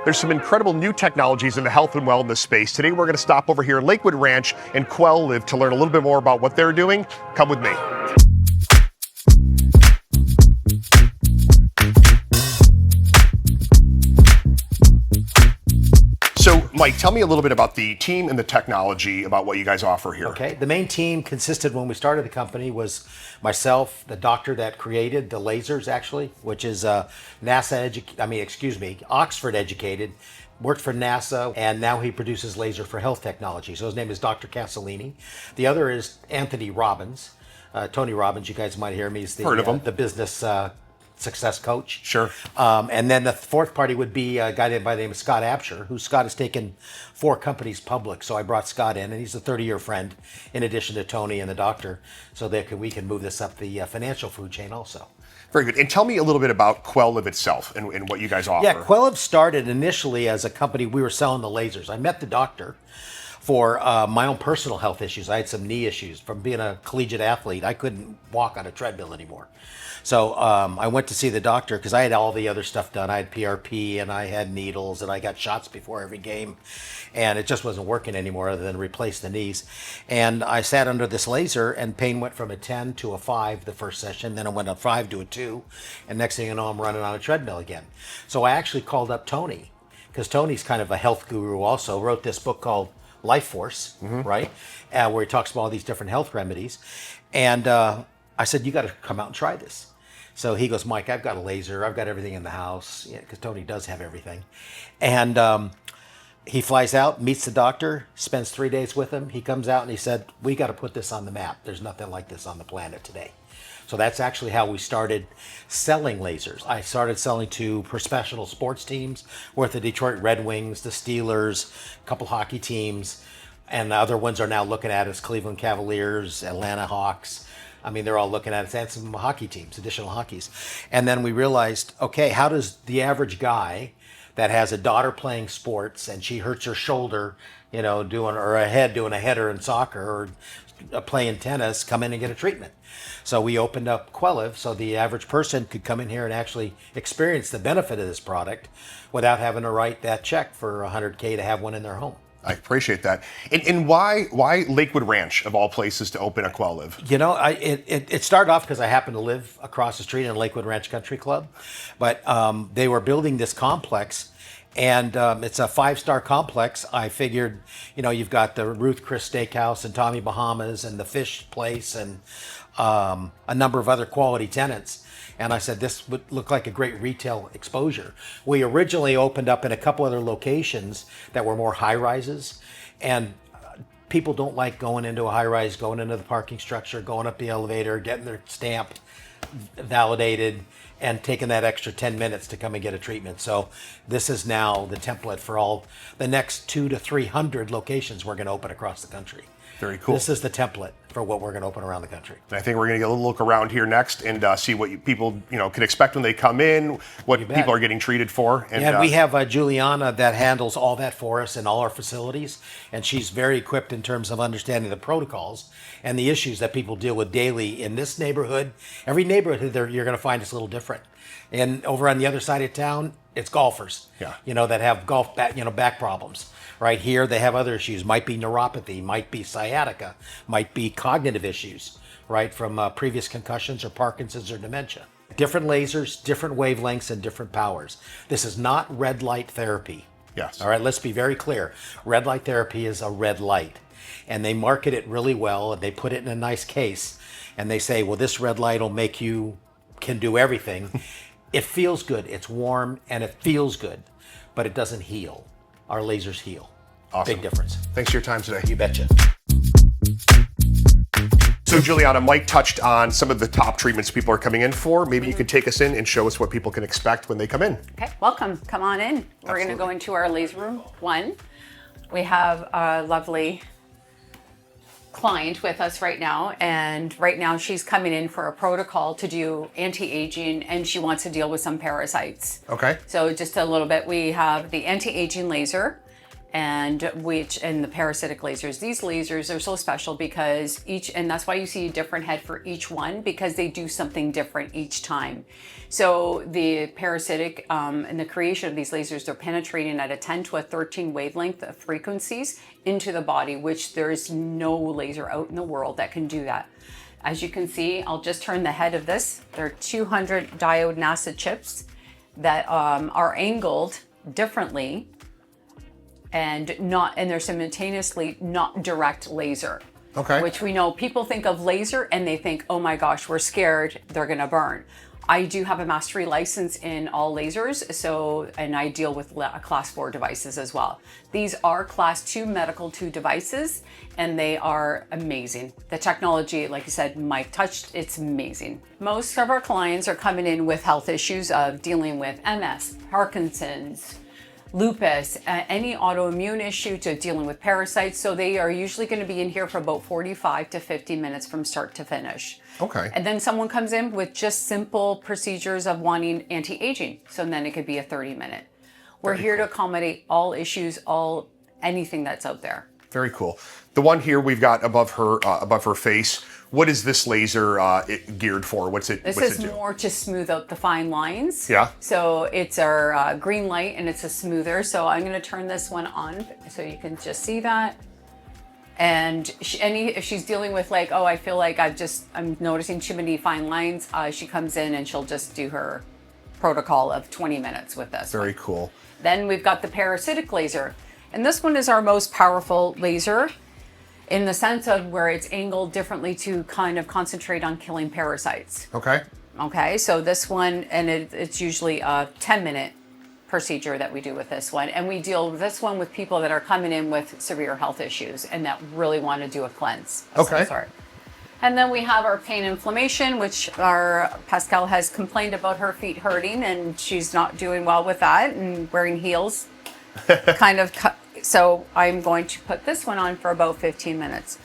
There's some incredible new technologies in the health and wellness space. Today we're going to stop over here in Lakewood Ranch and Quelliv to learn a little bit more about what they're doing. Come with me. So, Mike, tell me a little bit about the team and the technology, about what you guys offer here. Okay, the main team consisted, when we started the company, was myself, the doctor that created the lasers, actually, which is Oxford educated, worked for NASA, and now he produces laser for health technology. So his name is Dr. Castellini. The other is Anthony Robbins. Tony Robbins, you guys might hear me. He's Heard of him. The business success coach. Sure. And then the fourth party would be a guy by the name of Scott Absher, who Scott has taken 4 companies public. So I brought Scott in, and he's a 30-year friend, in addition to Tony and the doctor, so that we can move this up the financial food chain also. Very good. And tell me a little bit about Quelliv itself and what you guys offer. Yeah, Quelliv started initially as a company. We were selling the lasers. I met the doctor for my own personal health issues. I had some knee issues from being a collegiate athlete. I couldn't walk on a treadmill anymore. So I went to see the doctor because I had all the other stuff done. I had PRP and I had needles and I got shots before every game. And it just wasn't working anymore other than replace the knees. And I sat under this laser and pain went from a 10 to a 5 the first session. Then it went a 5 to a 2. And next thing you know, I'm running on a treadmill again. So I actually called up Tony, because Tony's kind of a health guru also, wrote this book called Life Force, right? Where he talks about all these different health remedies. And I said, you got to come out and try this. So he goes, Mike, I've got a laser. I've got everything in the house, because Tony does have everything. And he flies out, meets the doctor, spends 3 days with him. He comes out and he said, we got to put this on the map. There's nothing like this on the planet today. So that's actually how we started selling lasers. I started selling to professional sports teams, with the Detroit Red Wings, the Steelers, a couple hockey teams, and the other ones are now looking at us, Cleveland Cavaliers, Atlanta Hawks. I mean, they're all looking at us, and some hockey teams, additional hockeys. And then we realized, okay, how does the average guy that has a daughter playing sports and she hurts her shoulder, doing a header in soccer, or playing tennis, come in and get a treatment? So we opened up Quelliv so the average person could come in here and actually experience the benefit of this product without having to write that check for $100K to have one in their home. I appreciate that. And why Lakewood Ranch, of all places, to open a Quelliv? It started off because I happened to live across the street in Lakewood Ranch Country Club. But they were building this complex, and it's a 5-star complex. I figured, you've got the Ruth Chris Steakhouse and Tommy Bahama's and the Fish Place and a number of other quality tenants. And I said, this would look like a great retail exposure. We originally opened up in a couple other locations that were more high-rises. And people don't like going into a high-rise, going into the parking structure, going up the elevator, getting their stamp validated, and taking that extra 10 minutes to come and get a treatment. So this is now the template for all the next 200 to 300 locations we're going to open across the country. Very cool. This is the template for what we're going to open around the country. I think we're going to get a little look around here next and see what people can expect when they come in, what people are getting treated for. And we have Juliana that handles all that for us in all our facilities, and she's very equipped in terms of understanding the protocols and the issues that people deal with daily in this neighborhood. Every neighborhood there, you're going to find is a little different. And over on the other side of town, it's golfers, that have golf back problems. Right here, they have other issues. Might be neuropathy, might be sciatica, might be cognitive issues, right, from previous concussions or Parkinson's or dementia. Different lasers, different wavelengths, and different powers. This is not red light therapy. Yes. All right, let's be very clear. Red light therapy is a red light, and they market it really well, and they put it in a nice case, and they say, well, this red light will can do everything. It feels good, it's warm, and it feels good, but it doesn't heal. Our lasers heal. Awesome. Big difference. Thanks for your time today. You betcha. So Juliana, Mike touched on some of the top treatments people are coming in for. Maybe you could take us in and show us what people can expect when they come in. Okay, welcome. Come on in. We're going to go into our laser room 1. We have a lovely client with us right now, and right now she's coming in for a protocol to do anti-aging, and she wants to deal with some parasites. Okay. So just a little bit, we have the anti-aging laser, and the parasitic lasers. These lasers are so special because and that's why you see a different head for each one, because they do something different each time. So the parasitic and the creation of these lasers, they're penetrating at a 10 to a 13 wavelength of frequencies into the body, which there's no laser out in the world that can do that. As you can see, I'll just turn the head of this. There are 200 diode NASA chips that are angled differently and they're simultaneously not direct laser. Okay. Which we know people think of laser and they think, oh my gosh, we're scared, they're gonna burn. I do have a mastery license in all lasers, and I deal with class 4 devices as well. These are class 2 medical 2 devices, and they are amazing. The technology, like you said, Mike touched, it's amazing. Most of our clients are coming in with health issues of dealing with MS, Parkinson's, lupus, any autoimmune issue, to dealing with parasites. So they are usually going to be in here for about 45 to 50 minutes from start to finish. Okay. And then someone comes in with just simple procedures of wanting anti-aging. So then it could be a 30-minute. We're here to accommodate all issues, anything that's out there. Very cool. The one here we've got above her face. What is this laser geared for? What's it do? More to smooth out the fine lines. Yeah. So it's our green light, and it's a smoother. So I'm going to turn this one on so you can just see that. And if she's dealing with like, oh, I feel like I'm noticing too many fine lines, she comes in and she'll just do her protocol of 20 minutes with this. Very cool. Then we've got the parasitic laser. And this one is our most powerful laser in the sense of where it's angled differently to kind of concentrate on killing parasites. Okay. Okay, so this one, and it's usually a 10-minute procedure that we do with this one. And we deal with this one with people that are coming in with severe health issues and that really want to do a cleanse of some sort. And then we have our pain inflammation, which our Pascal has complained about her feet hurting, and she's not doing well with that, and wearing heels so I'm going to put this one on for about 15 minutes.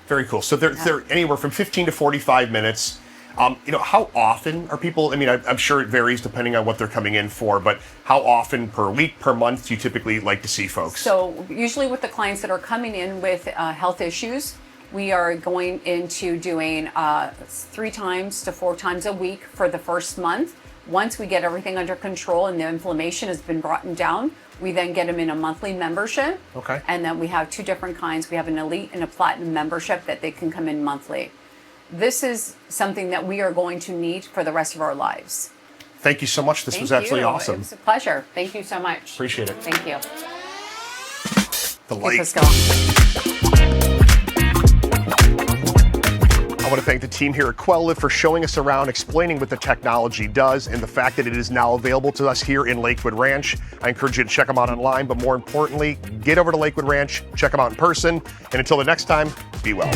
Very cool. So they're anywhere from 15 to 45 minutes. How often are people, I'm sure it varies depending on what they're coming in for, but how often per week, per month do you typically like to see folks? So usually with the clients that are coming in with health issues, we are going into doing 3 times to 4 times a week for the first month. Once we get everything under control and the inflammation has been brought down, we then get them in a monthly membership. Okay. And then we have 2 different kinds. We have an elite and a platinum membership that they can come in monthly. This is something that we are going to need for the rest of our lives. Thank you so much. This was absolutely awesome. It was a pleasure. Thank you so much. Appreciate it. Thank you. The light. Let's go. I want to thank the team here at Quelliv for showing us around, explaining what the technology does, and the fact that it is now available to us here in Lakewood Ranch. I encourage you to check them out online, but more importantly, get over to Lakewood Ranch, check them out in person, and until the next time, be well.